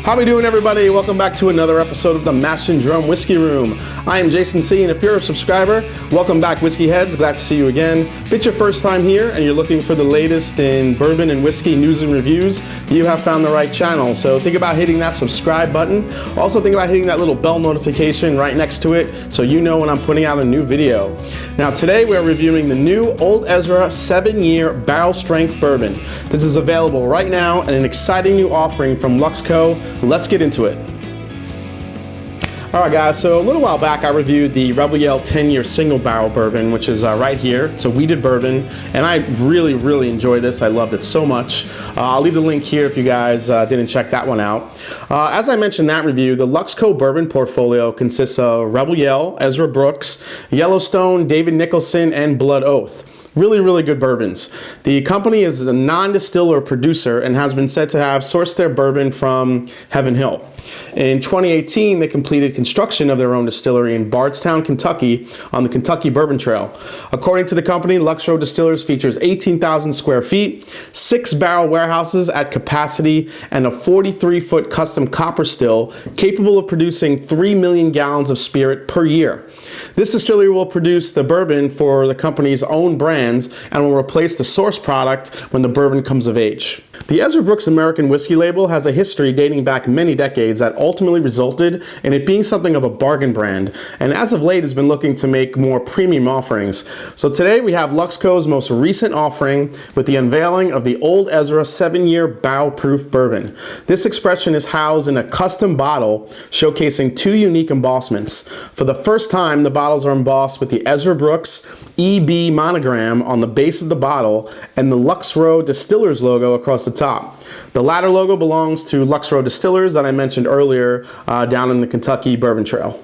How we doing, everybody? Welcome back to another episode of the Mash and Drum Whiskey Room. I am Jason C, and if you're a subscriber, welcome back, Whiskey Heads. Glad to see you again. If it's your first time here and you're looking for the latest in bourbon and whiskey news and reviews, you have found the right channel. So think about hitting that subscribe button. Also think about hitting that little bell notification right next to it so you know when I'm putting out a new video. Now today we're reviewing the new Old Ezra 7-year barrel strength bourbon. This is available right now and an exciting new offering from Luxco. Let's get into it. Alright guys, so a little while back I reviewed the Rebel Yell 10-year single barrel bourbon, which is right here. It's a wheated bourbon, and I really enjoyed this. I loved it so much. I'll leave the link here if you guys didn't check that one out. As I mentioned in that review, the Luxco bourbon portfolio consists of Rebel Yell, Ezra Brooks, Yellowstone, David Nicholson, and Blood Oath. Really good bourbons. The company is a non-distiller producer and has been said to have sourced their bourbon from Heaven Hill. In 2018, they completed construction of their own distillery in Bardstown, Kentucky on the Kentucky Bourbon Trail. According to the company, Luxco Distillers features 18,000 square feet, 6 barrel warehouses at capacity, and a 43-foot custom copper still capable of producing 3 million gallons of spirit per year. This distillery will produce the bourbon for the company's own brands and will replace the source product when the bourbon comes of age. The Ezra Brooks American whiskey label has a history dating back many decades that ultimately resulted in it being something of a bargain brand, and as of late has been looking to make more premium offerings. So today we have Luxco's most recent offering with the unveiling of the Old Ezra 7-year barrel-proof bourbon. This expression is housed in a custom bottle showcasing 2 unique embossments. For the first time, the bottles are embossed with the Ezra Brooks EB monogram on the base of the bottle and the Luxro Distillers logo across the top. The latter logo belongs to Luxro Distillers that I mentioned earlier down in the Kentucky Bourbon Trail.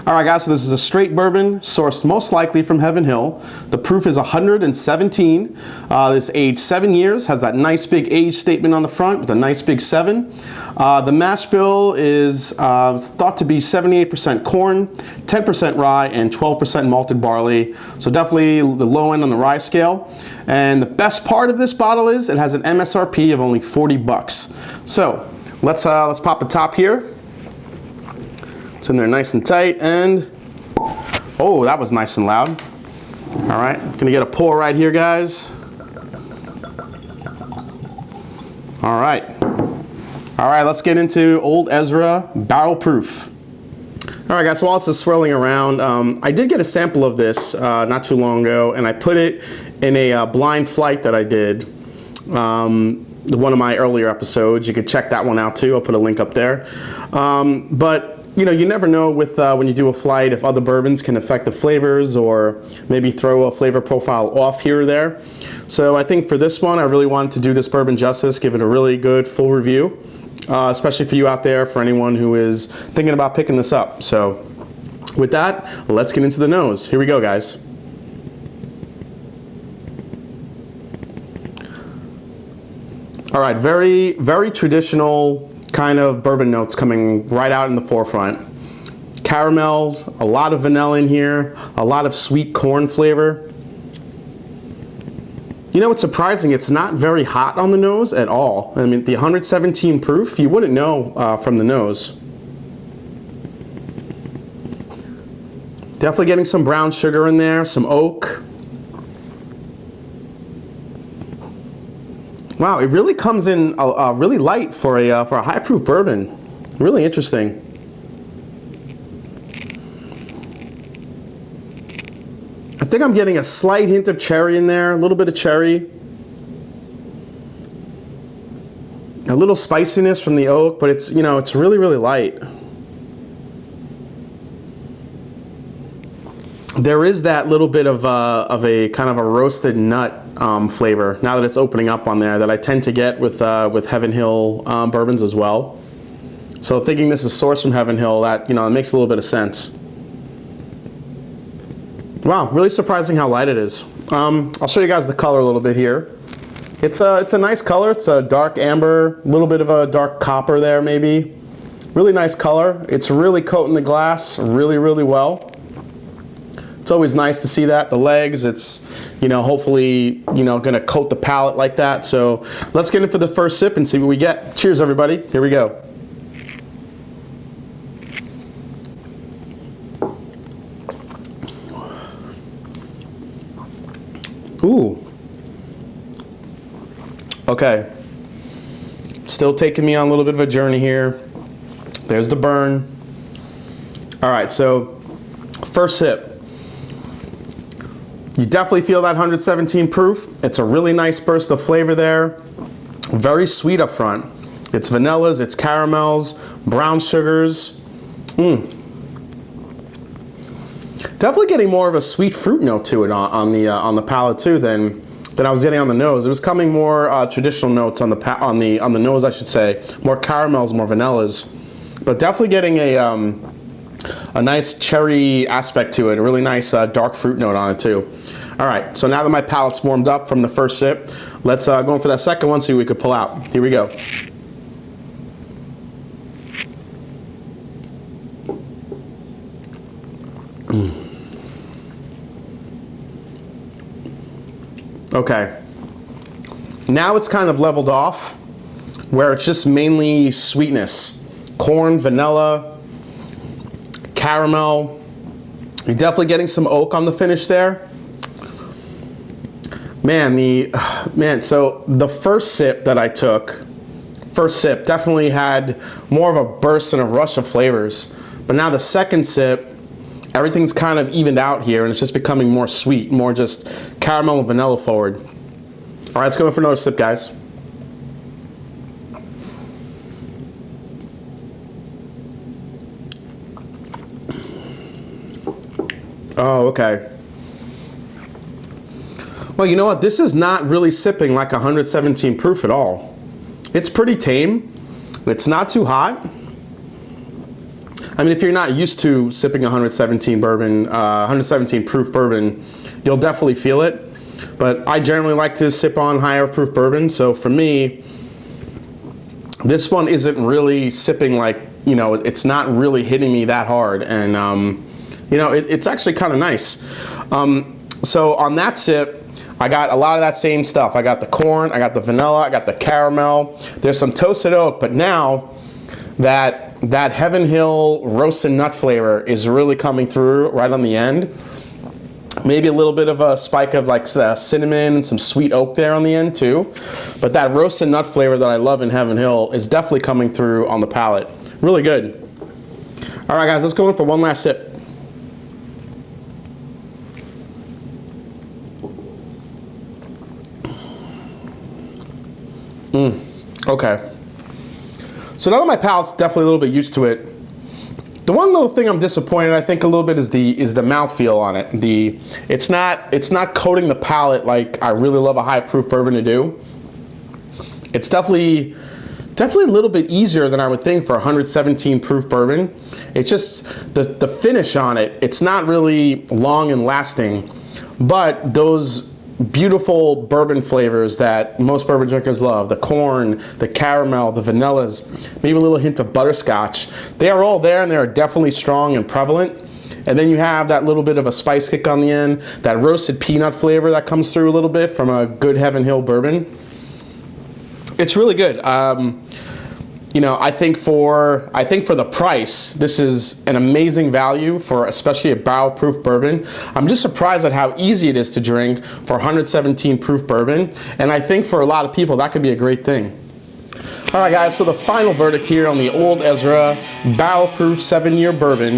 Alright guys, so this is a straight bourbon sourced most likely from Heaven Hill. The proof is 117. This aged 7 years, has that nice big age statement on the front with a nice big 7. The mash bill is thought to be 78% corn, 10% rye, and 12% malted barley. So definitely the low end on the rye scale. And the best part of this bottle is it has an MSRP of only 40 bucks. So let's pop the top here. It's in there nice and tight, and oh, that was nice and loud. All right, gonna get a pour right here, guys. All right, let's get into Old Ezra Barrel Proof. All right, guys, so while this is swirling around, I did get a sample of this not too long ago, and I put it in a blind flight that I did. One of my earlier episodes. You could check that one out too. I'll put a link up there. But you know, you never know with when you do a flight if other bourbons can affect the flavors or maybe throw a flavor profile off here or there. So I think for this one, I really wanted to do this bourbon justice, give it a really good full review, especially for you out there, for anyone who is thinking about picking this up. So with that, let's get into the nose. Here we go, guys. All right, very traditional kind of bourbon notes coming right out in the forefront. Caramels, a lot of vanilla in here, a lot of sweet corn flavor. You know what's surprising? It's not very hot on the nose at all. I mean, the 117 proof, you wouldn't know from the nose. Definitely getting some brown sugar in there, some oak. Wow, it really comes in really light for a high proof bourbon. Really interesting. I think I'm getting a slight hint of cherry in there, a little bit of cherry. A little spiciness from the oak, but it's, you know, it's really light. There is that little bit of a kind of a roasted nut flavor now that it's opening up on there that I tend to get with Heaven Hill bourbons as well. So thinking this is sourced from Heaven Hill, that, you know, it makes a little bit of sense. Wow, really surprising how light it is. I'll show you guys the color a little bit here. It's a nice color. It's a dark amber, a little bit of a dark copper there maybe. Really nice color. It's really coating the glass really, really well. It's always nice to see that. The legs, it's, you know, hopefully, you know, gonna coat the palate like that. So let's get in for the first sip and see what we get. Cheers, everybody. Here we go. Ooh. Okay. Still taking me on a little bit of a journey here. There's the burn. All right, so first sip. You definitely feel that 117 proof. It's a really nice burst of flavor there. Very sweet up front. It's vanillas, it's caramels, brown sugars. Definitely getting more of a sweet fruit note to it on the palate too than I was getting on the nose. It was coming more traditional notes on the nose, I should say. More caramels, more vanillas, but definitely getting a nice cherry aspect to it, a really nice dark fruit note on it too. All right, so now that my palate's warmed up from the first sip, let's go in for that second one, see what we could pull out. Here we go. Okay, now it's kind of leveled off, where it's just mainly sweetness. Corn, vanilla, caramel. You're definitely getting some oak on the finish there. So the first sip that I took, definitely had more of a burst and a rush of flavors. But now the second sip, everything's kind of evened out here and it's just becoming more sweet, more just caramel and vanilla forward. All right, let's go in for another sip, guys. Oh, okay. Well, you know what? This is not really sipping like 117 proof at all. It's pretty tame. It's not too hot. I mean, if you're not used to sipping 117 proof bourbon, you'll definitely feel it. But I generally like to sip on higher proof bourbon. So for me, this one isn't really sipping like, you know, it's not really hitting me that hard. And, you know, it's actually kind of nice. So on that sip, I got a lot of that same stuff. I got the corn, I got the vanilla, I got the caramel. There's some toasted oak, but now that Heaven Hill roasted nut flavor is really coming through right on the end. Maybe a little bit of a spike of like cinnamon and some sweet oak there on the end too. But that roasted nut flavor that I love in Heaven Hill is definitely coming through on the palate. Really good. All right, guys, let's go in for one last sip. Okay. So now that my palate's definitely a little bit used to it, the one little thing I'm disappointed, I think, a little bit is the mouthfeel on it. It's not coating the palate like I really love a high proof bourbon to do. It's definitely a little bit easier than I would think for 117 proof bourbon. It's just the finish on it. It's not really long and lasting, but those beautiful bourbon flavors that most bourbon drinkers love, the corn, the caramel, the vanillas, maybe a little hint of butterscotch, they are all there and they are definitely strong and prevalent. And then you have that little bit of a spice kick on the end, that roasted peanut flavor that comes through a little bit from a good Heaven Hill bourbon. It's really good. You know, I think for the price, this is an amazing value for especially a barrel-proof bourbon. I'm just surprised at how easy it is to drink for 117 proof bourbon, and I think for a lot of people that could be a great thing. All right, guys, so the final verdict here on the Old Ezra barrel-proof 7-year bourbon.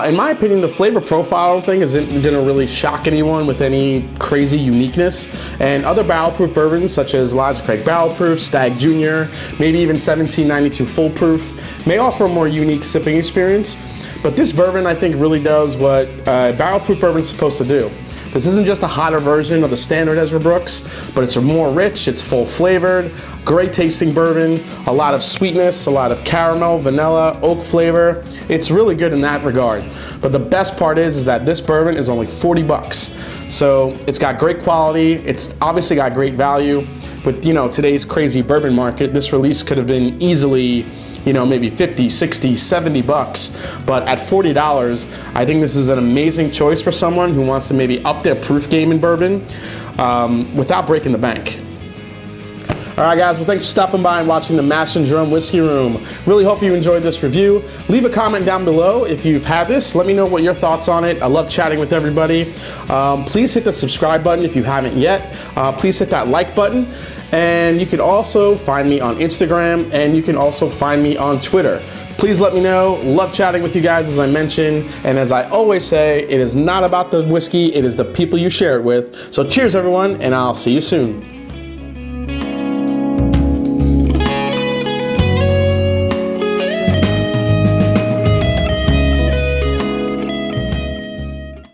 In my opinion, the flavor profile, I don't think, isn't going to really shock anyone with any crazy uniqueness. And other barrel-proof bourbons, such as Elijah Craig Barrel Proof, Stag Jr., maybe even 1792 Full Proof, may offer a more unique sipping experience. But this bourbon, I think, really does what barrel-proof bourbon is supposed to do. This isn't just a hotter version of the standard Ezra Brooks, but it's more rich, it's full flavored, great tasting bourbon, a lot of sweetness, a lot of caramel, vanilla, oak flavor. It's really good in that regard. But the best part is that this bourbon is only 40 bucks. So it's got great quality, it's obviously got great value. with, you know, today's crazy bourbon market, this release could have been easily, you know, maybe 50, 60, 70 bucks. But at $40, I think this is an amazing choice for someone who wants to maybe up their proof game in bourbon without breaking the bank. All right, guys, well, thanks for stopping by and watching the Mash and Drum Whiskey Room. Really hope you enjoyed this review. Leave a comment down below if you've had this. Let me know what your thoughts on it. I love chatting with everybody. Please hit the subscribe button if you haven't yet. Please hit that like button. And you can also find me on Instagram, and you can also find me on Twitter. Please let me know. Love chatting with you guys, as I mentioned. And as I always say, it is not about the whiskey, it is the people you share it with. So cheers, everyone, and I'll see you soon.